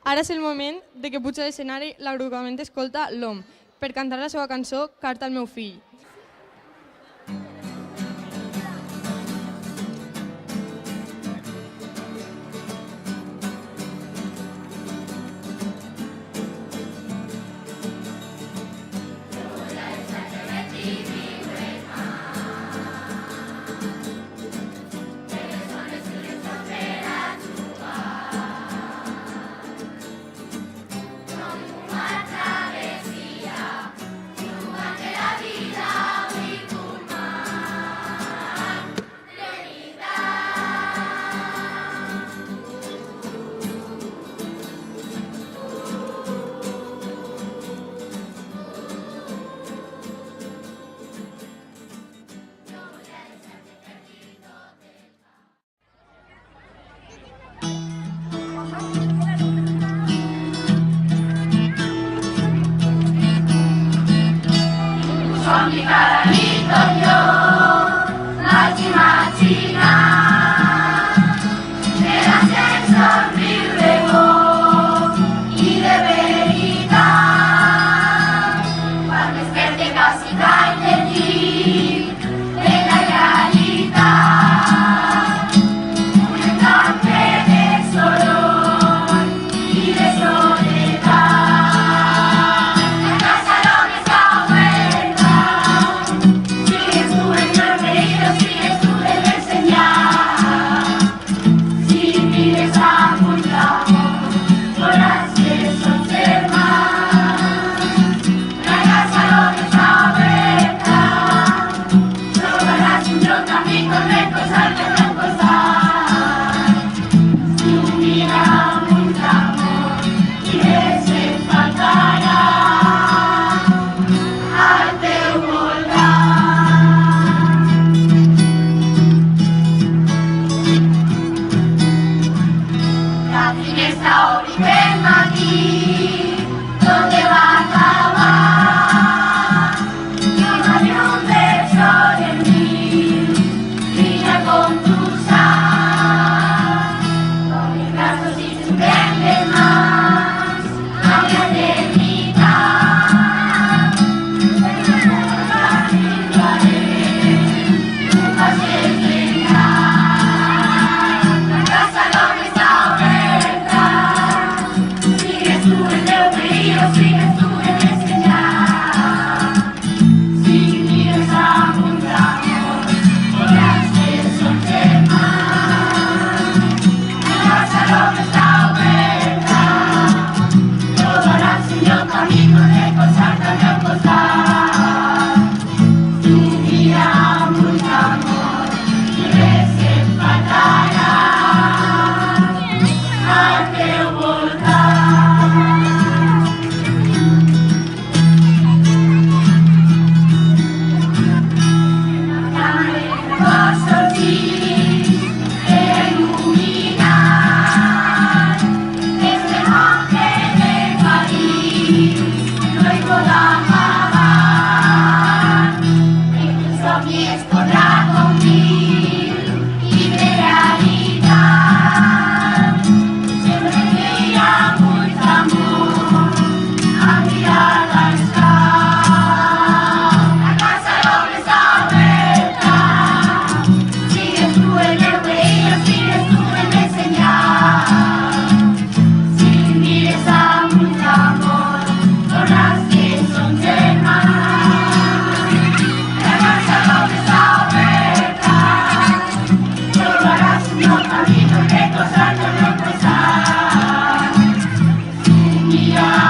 Ara és el moment de que puja a l'escenari l'agrupament escolta l'OM per cantar la seva cançó Carta al meu fill. Mi carrito yo, machina, de l'ascenso somriure i de veritat. Quan desperte quasi cai del llit de la realitat, un entorn ple de soroll i de soledat. La casa no està oberta, sigues tú el peligro, sigues tú el enseñar. dia